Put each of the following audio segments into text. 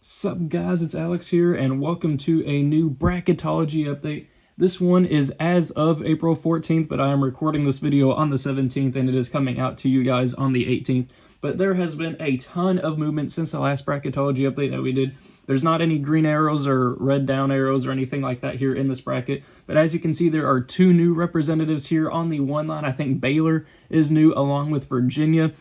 Sup guys, it's Alex here, and welcome to a new Bracketology update. This one is as of April 14th, but I am recording this video on the 17th, and it is coming out to you guys on the 18th. But there has been a ton of movement since the last Bracketology update that we did. There's not any green arrows or red down arrows or anything like that here in this bracket, but as you can see, there are two new representatives here on the one line. I think Baylor is new, along with Virginia.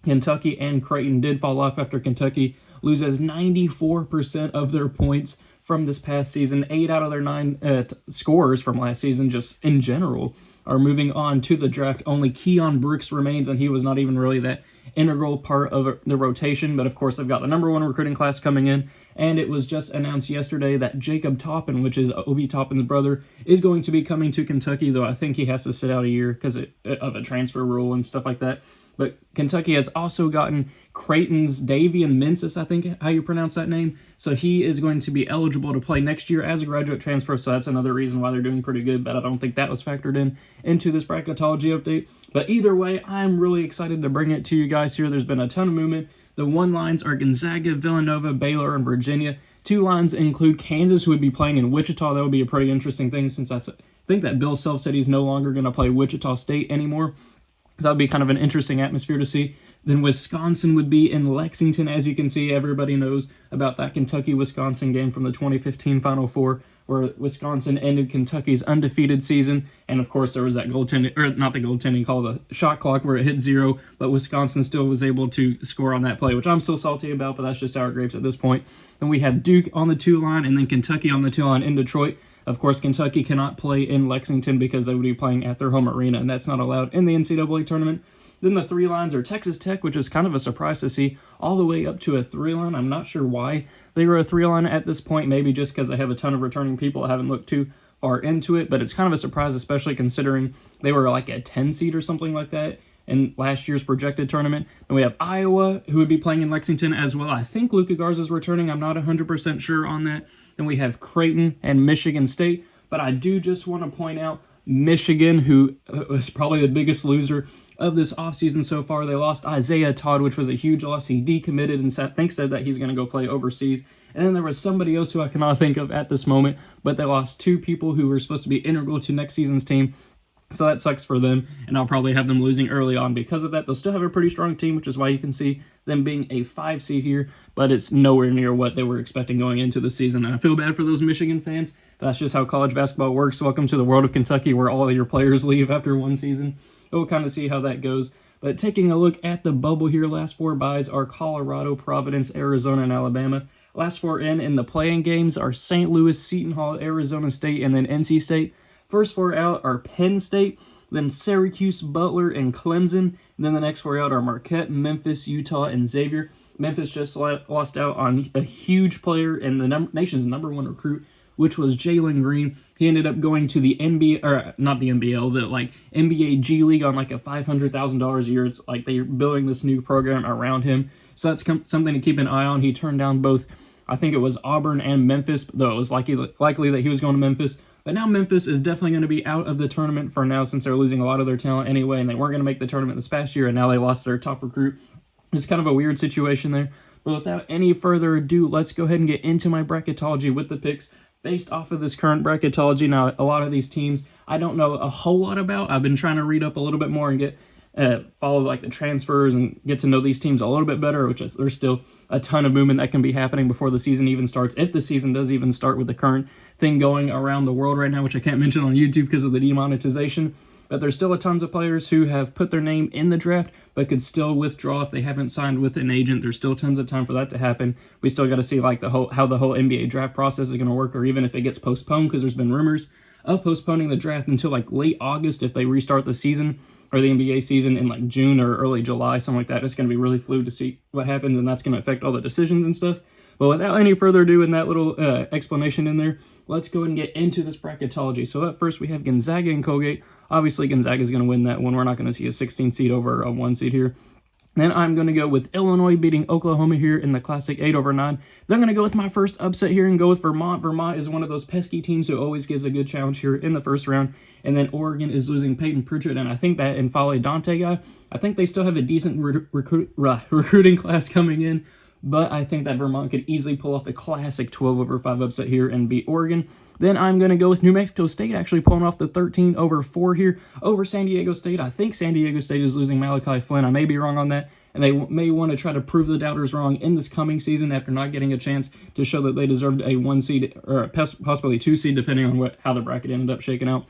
Kentucky and Creighton did fall off after Kentucky loses 94% of their points from this past season. 8 out of their 9 scorers from last season, just in general, are moving on to the draft. Only Keon Brooks remains, and he was not even really that integral part of the rotation. But of course, they've got the number 1 recruiting class coming in, and it was just announced yesterday that Jacob Toppin, which is Obi Toppin's brother, is going to be coming to Kentucky, though I think he has to sit out a year because of a transfer rule and stuff like that. But Kentucky has also gotten Creighton's Davian Mensis, I think how you pronounce that name. So he is going to be eligible to play next year as a graduate transfer. So that's another reason why they're doing pretty good. But I don't think that was factored into this Bracketology update. But either way, I'm really excited to bring it to you guys here. There's been a ton of movement. The one lines are Gonzaga, Villanova, Baylor, and Virginia. 2 lines include Kansas, who would be playing in Wichita. That would be a pretty interesting thing, since I think that Bill Self said he's no longer going to play Wichita State anymore. So that would be kind of an interesting atmosphere to see. Then Wisconsin would be in Lexington. As you can see, everybody knows about that Kentucky-Wisconsin game from the 2015 Final Four, where Wisconsin ended Kentucky's undefeated season. And of course, there was that goaltending, or not the goaltending call, the shot clock where it hit 0, but Wisconsin still was able to score on that play, which I'm still salty about, but that's just sour grapes at this point. Then we have Duke on the 2 line, and then Kentucky on the 2 line in Detroit. Of course, Kentucky cannot play in Lexington because they would be playing at their home arena, and that's not allowed in the NCAA tournament. Then the 3 lines are Texas Tech, which is kind of a surprise to see, all the way up to a 3 line. I'm not sure why they were a 3 line at this point, maybe just because they have a ton of returning people. I haven't looked too far into it, but it's kind of a surprise, especially considering they were like a 10 seed or something like that in last year's projected tournament. Then we have Iowa, who would be playing in Lexington as well. I think Luka Garza's returning. I'm not 100% sure on that. Then we have Creighton and Michigan State. But I do just want to point out Michigan, who was probably the biggest loser of this offseason so far. They lost Isaiah Todd, which was a huge loss. He decommitted and said that he's going to go play overseas. And then there was somebody else who I cannot think of at this moment, but they lost 2 people who were supposed to be integral to next season's team. So that sucks for them, and I'll probably have them losing early on because of that. They'll still have a pretty strong team, which is why you can see them being a 5 seed here, but it's nowhere near what they were expecting going into the season. And I feel bad for those Michigan fans, but that's just how college basketball works. Welcome to the world of Kentucky, where all of your players leave after 1 season. We'll kind of see how that goes. But taking a look at the bubble here, last 4 byes are Colorado, Providence, Arizona, and Alabama. Last 4 in the play-in games are St. Louis, Seton Hall, Arizona State, and then NC State. First 4 out are Penn State, then Syracuse, Butler, and Clemson. And then the next 4 out are Marquette, Memphis, Utah, and Xavier. Memphis just lost out on a huge player and the nation's number 1 recruit, which was Jalen Green. He ended up going to the NBA, or not the NBL, the NBA G League on a $500,000 a year. It's like they're building this new program around him. So that's something to keep an eye on. He turned down both, I think it was Auburn and Memphis, though it was likely that he was going to Memphis. But now Memphis is definitely going to be out of the tournament for now, since they're losing a lot of their talent anyway, and they weren't going to make the tournament this past year, and now they lost their top recruit. It's kind of a weird situation there. But without any further ado, let's go ahead and get into my bracketology with the picks based off of this current bracketology. Now, a lot of these teams I don't know a whole lot about. I've been trying to read up a little bit more and get follow the transfers and get to know these teams a little bit better, which is there's still a ton of movement that can be happening before the season even starts, if the season does even start, with the current thing going around the world right now, which I can't mention on YouTube because of the demonetization. But there's still a tons of players who have put their name in the draft but could still withdraw if they haven't signed with an agent. There's still tons of time for that to happen. We still got to see how the whole NBA draft process is going to work, or even if it gets postponed, because there's been rumors of postponing the draft until late August if they restart the season, or the NBA season in June or early July, something like that. It's going to be really fluid to see what happens, and that's going to affect all the decisions and stuff. But without any further ado and that little explanation in there, let's go and get into this bracketology. So at first we have Gonzaga and Colgate. Obviously Gonzaga is going to win that one. We're not going to see a 16 seed over a 1 seed here. Then I'm going to go with Illinois beating Oklahoma here in the Classic 8/9. Then I'm going to go with my first upset here and go with Vermont. Vermont is one of those pesky teams who always gives a good challenge here in the first round. And then Oregon is losing Peyton Pritchard, and I think that N'Faly Dante guy, I think they still have a decent recruiting class coming in. but I think that Vermont could easily pull off the classic 12/5 upset here and beat Oregon. Then I'm going to go with New Mexico State actually pulling off the 13/4 here over San Diego State. I think San Diego State is losing Malachi Flynn. I may be wrong on that, and they may want to try to prove the doubters wrong in this coming season after not getting a chance to show that they deserved a 1 seed or possibly 2 seed, depending on how the bracket ended up shaking out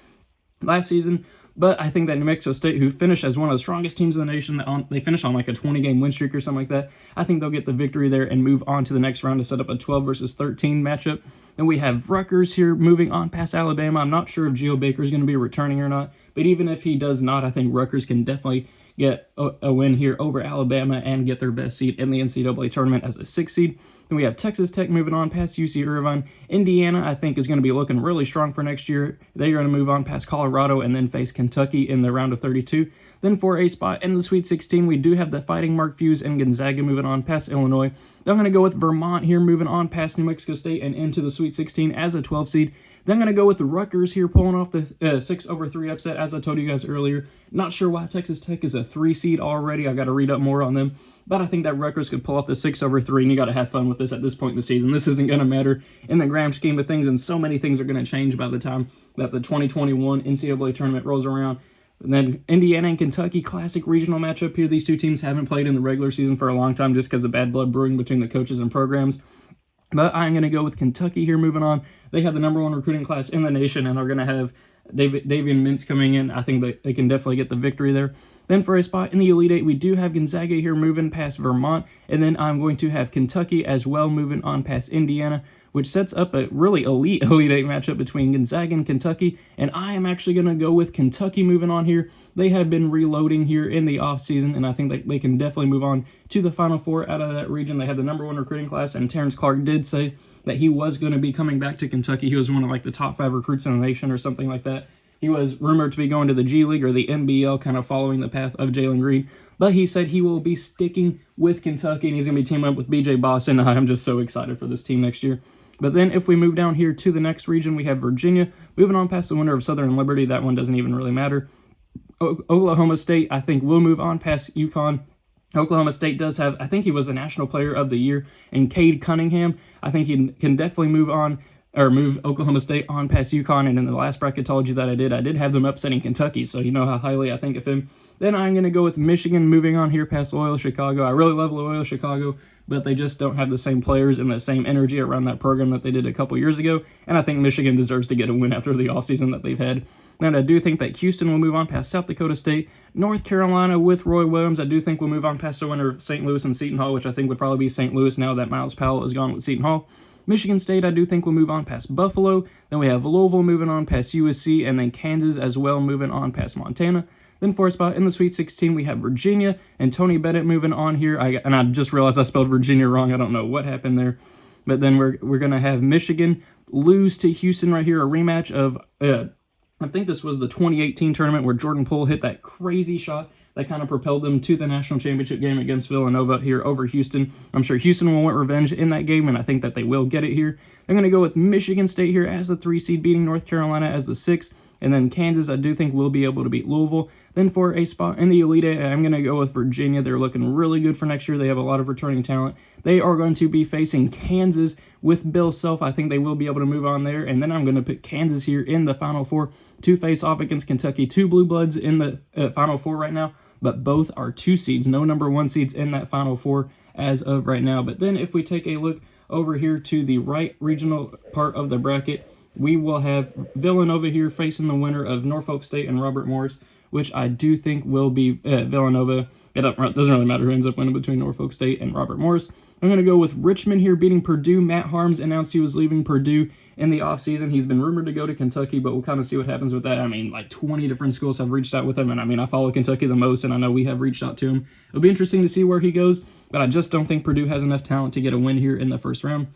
last season. But I think that New Mexico State, who finished as one of the strongest teams in the nation, they finished on like a 20-game win streak or something like that. I think they'll get the victory there and move on to the next round to set up a 12-13 matchup. Then we have Rutgers here moving on past Alabama. I'm not sure if Geo Baker is going to be returning or not, but even if he does not, I think Rutgers can definitely get a win here over Alabama and get their best seed in the NCAA tournament as a 6th seed. Then we have Texas Tech moving on past UC Irvine. Indiana, I think, is going to be looking really strong for next year. They're going to move on past Colorado and then face Kentucky in the round of 32. Then for a spot in the Sweet 16, we do have the Fighting Mark Fuse and Gonzaga moving on past Illinois. Then I'm going to go with Vermont here moving on past New Mexico State and into the Sweet 16 as a 12 seed. Then I'm going to go with the Rutgers here pulling off the 6/3 upset, as I told you guys earlier. Not sure why Texas Tech is a 3 seed already. I got to read up more on them. But I think that Rutgers could pull off the 6/3, and you got to have fun with this at this point in the season. This isn't going to matter in the grand scheme of things, and so many things are going to change by the time that the 2021 NCAA tournament rolls around. And then Indiana and Kentucky, classic regional matchup here. These two teams haven't played in the regular season for a long time just because of bad blood brewing between the coaches and programs. But I'm going to go with Kentucky here moving on. They have the #1 recruiting class in the nation, and they're going to have Davian Mintz coming in. I think they can definitely get the victory there. Then for a spot in the Elite Eight, we do have Gonzaga here moving past Vermont, and then I'm going to have Kentucky as well moving on past Indiana, which sets up a really elite Elite Eight matchup between Gonzaga and Kentucky, and I am actually going to go with Kentucky moving on here. They have been reloading here in the offseason, and I think that they can definitely move on to the Final Four out of that region. They have the #1 recruiting class, and Terrence Clark did say that he was going to be coming back to Kentucky. He was one of like the top 5 recruits in the nation or something like that. He was rumored to be going to the G League or the NBL, kind of following the path of Jalen Green. But he said he will be sticking with Kentucky, and he's going to be teaming up with BJ Boston. I'm just so excited for this team next year. But then if we move down here to the next region, we have Virginia. Moving on past the winner of Southern Liberty, that one doesn't even really matter. Oklahoma State, I think, will move on past UConn. Oklahoma State does have, I think he was the National Player of the Year, and Cade Cunningham. I think he can definitely move Oklahoma State on past UConn, and in the last bracketology that I did have them upsetting Kentucky, so you know how highly I think of him. Then I'm going to go with Michigan moving on here past Loyola Chicago. I really love Loyola Chicago, but they just don't have the same players and the same energy around that program that they did a couple years ago, and I think Michigan deserves to get a win after the offseason that they've had. And I do think that Houston will move on past South Dakota State. North Carolina with Roy Williams, I do think will move on past the winner of St. Louis and Seton Hall, which I think would probably be St. Louis now that Miles Powell is gone with Seton Hall. Michigan State, I do think will move on past Buffalo. Then we have Louisville moving on past USC, and then Kansas as well moving on past Montana. Then for a spot in the Sweet 16, we have Virginia and Tony Bennett moving on here. And I just realized I spelled Virginia wrong. I don't know what happened there. But then we're going to have Michigan lose to Houston right here, a rematch of, I think this was the 2018 tournament where Jordan Poole hit that crazy shot that kind of propelled them to the national championship game against Villanova here over Houston. I'm sure Houston will want revenge in that game, and I think that they will get it here. I'm going to go with Michigan State here as the 3 seed, beating North Carolina as the 6, and then Kansas I do think will be able to beat Louisville. Then for a spot in the Elite Eight, I'm going to go with Virginia. They're looking really good for next year. They have a lot of returning talent. They are going to be facing Kansas with Bill Self. I think they will be able to move on there, and then I'm going to put Kansas here in the Final Four to face off against Kentucky. 2 Blue Bloods in the Final Four right now, but both are 2 seeds. No #1 seeds in that Final Four as of right now. But then if we take a look over here to the right regional part of the bracket, we will have Villanova here facing the winner of Norfolk State and Robert Morris, which I do think will be Villanova. It doesn't really matter who ends up winning between Norfolk State and Robert Morris. I'm going to go with Richmond here beating Purdue. Matt Harms announced he was leaving Purdue in the offseason. He's been rumored to go to Kentucky, but we'll kind of see what happens with that. I mean, like 20 different schools have reached out with him, and I mean, I follow Kentucky the most, and I know we have reached out to him. It'll be interesting to see where he goes, but I just don't think Purdue has enough talent to get a win here in the first round.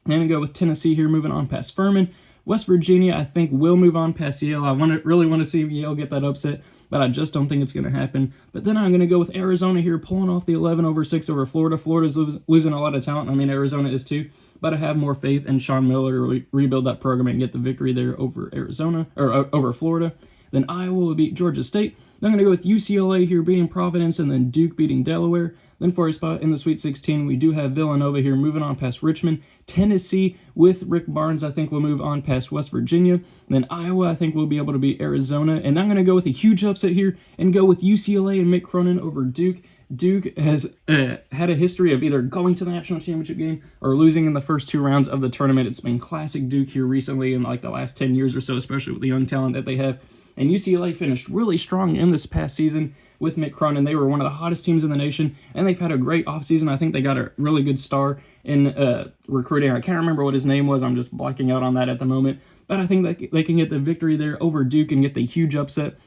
I'm going to go with Tennessee here, moving on past Furman. West Virginia, I think, will move on past Yale. I really want to see Yale get that upset, but I just don't think it's going to happen. But then I'm going to go with Arizona here, pulling off the 11/6 over Florida. Florida's losing a lot of talent. I mean, Arizona is too, but I have more faith in Sean Miller to rebuild that program and get the victory there over Arizona, or over Florida. Then Iowa will beat Georgia State. Then I'm going to go with UCLA here beating Providence, and then Duke beating Delaware. Then for a spot in the Sweet 16, we do have Villanova here moving on past Richmond. Tennessee with Rick Barnes, I think, will move on past West Virginia. Then Iowa, I think, will be able to beat Arizona. And I'm going to go with a huge upset here and go with UCLA and Mick Cronin over Duke. Duke has had a history of either going to the national championship game or losing in the first 2 rounds of the tournament. It's been classic Duke here recently in like the last 10 years or so, especially with the young talent that they have. And UCLA finished really strong in this past season with Mick Cronin. They were one of the hottest teams in the nation, and they've had a great offseason. I think they got a really good star in recruiting. I can't remember what his name was. I'm just blacking out on that at the moment. But I think that they can get the victory there over Duke and get the huge upset.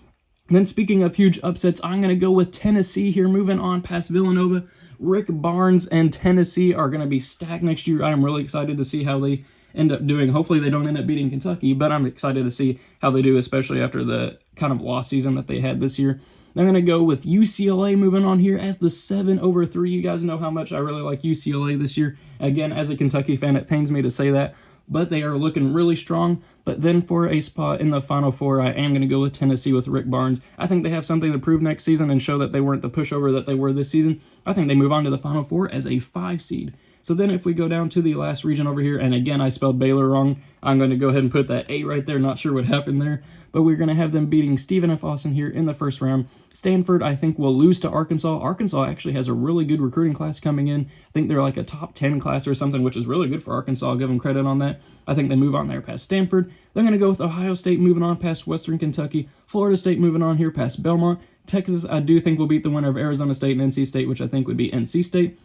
And then speaking of huge upsets, I'm going to go with Tennessee here, moving on past Villanova. Rick Barnes and Tennessee are going to be stacked next year. I'm really excited to see how they end up doing. Hopefully they don't end up beating Kentucky, but I'm excited to see how they do, especially after the kind of lost season that they had this year. I'm going to go with UCLA moving on here as the 7/3. You guys know how much I really like UCLA this year. Again, as a Kentucky fan, it pains me to say that, but they are looking really strong. But then for a spot in the Final Four, I am going to go with Tennessee with Rick Barnes. I think they have something to prove next season and show that they weren't the pushover that they were this season. I think they move on to the Final Four as a 5 seed. So then if we go down to the last region over here, and again, I spelled Baylor wrong. I'm going to go ahead and put that A right there. Not sure what happened there. But we're going to have them beating Stephen F. Austin here in the first round. Stanford, I think, will lose to Arkansas. Arkansas actually has a really good recruiting class coming in. I think they're like a top 10 class or something, which is really good for Arkansas. I'll give them credit on that. I think they move on there past Stanford. They're going to go with Ohio State moving on past Western Kentucky. Florida State moving on here past Belmont. Texas, I do think will beat the winner of Arizona State and NC State, which I think would be NC State.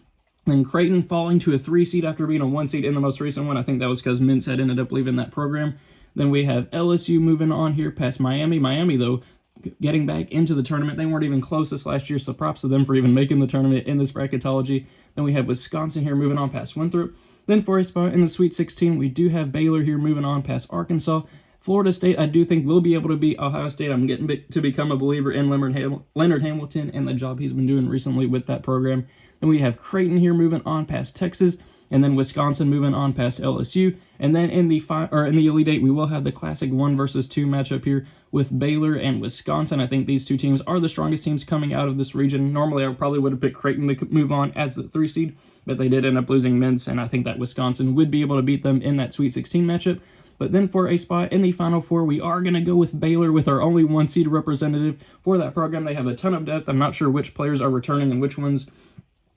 Then Creighton falling to a 3 seed after being a 1 seed in the most recent one. I think that was because Mintz had ended up leaving that program. Then we have LSU moving on here past Miami. Miami, though, getting back into the tournament. They weren't even close this last year, so props to them for even making the tournament in this bracketology. Then we have Wisconsin here moving on past Winthrop. Then for a spot in the Sweet 16, we do have Baylor here moving on past Arkansas. Florida State, I do think, will be able to beat Ohio State. I'm getting to become a believer in Leonard Hamilton and the job he's been doing recently with that program. Then we have Creighton here moving on past Texas, and then Wisconsin moving on past LSU. And then in the Elite Eight, we will have the classic 1 versus 2 matchup here with Baylor and Wisconsin. I think these two teams are the strongest teams coming out of this region. Normally, I probably would have picked Creighton to move on as the 3 seed, but they did end up losing Mintz, and I think that Wisconsin would be able to beat them in that Sweet 16 matchup. But then for a spot in the Final Four, we are going to go with Baylor with our only 1 seed representative for that program. They have a ton of depth. I'm not sure which players are returning and which ones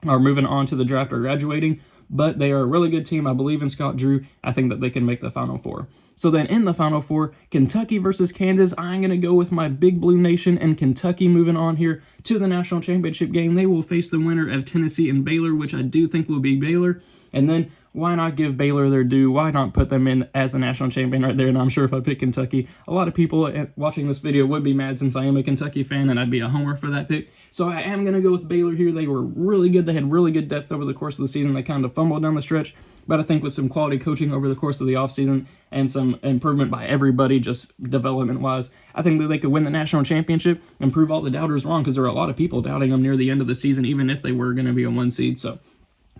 are moving on to the draft or graduating, but they are a really good team. I believe in Scott Drew. I think that they can make the Final Four. So then in the Final Four, Kentucky versus Kansas, I'm going to go with my Big Blue Nation and Kentucky moving on here to the national championship game. They will face the winner of Tennessee and Baylor, which I do think will be Baylor. And then why not give Baylor their due? Why not put them in as the national champion right there? And I'm sure if I pick Kentucky, a lot of people watching this video would be mad since I am a Kentucky fan and I'd be a homer for that pick. So I am going to go with Baylor here. They were really good. They had really good depth over the course of the season. They kind of fumbled down the stretch, but I think with some quality coaching over the course of the offseason and some improvement by everybody, just development-wise, I think that they could win the national championship and prove all the doubters wrong, because there were a lot of people doubting them near the end of the season, even if they were going to be a 1 seed. So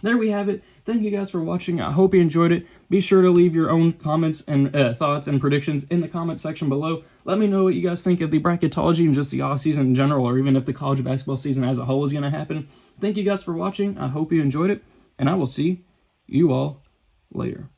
there we have it. Thank you guys for watching. I hope you enjoyed it. Be sure to leave your own comments and thoughts and predictions in the comment section below. Let me know what you guys think of the bracketology and just the offseason in general, or even if the college basketball season as a whole is going to happen. Thank you guys for watching. I hope you enjoyed it, and I will see you all later.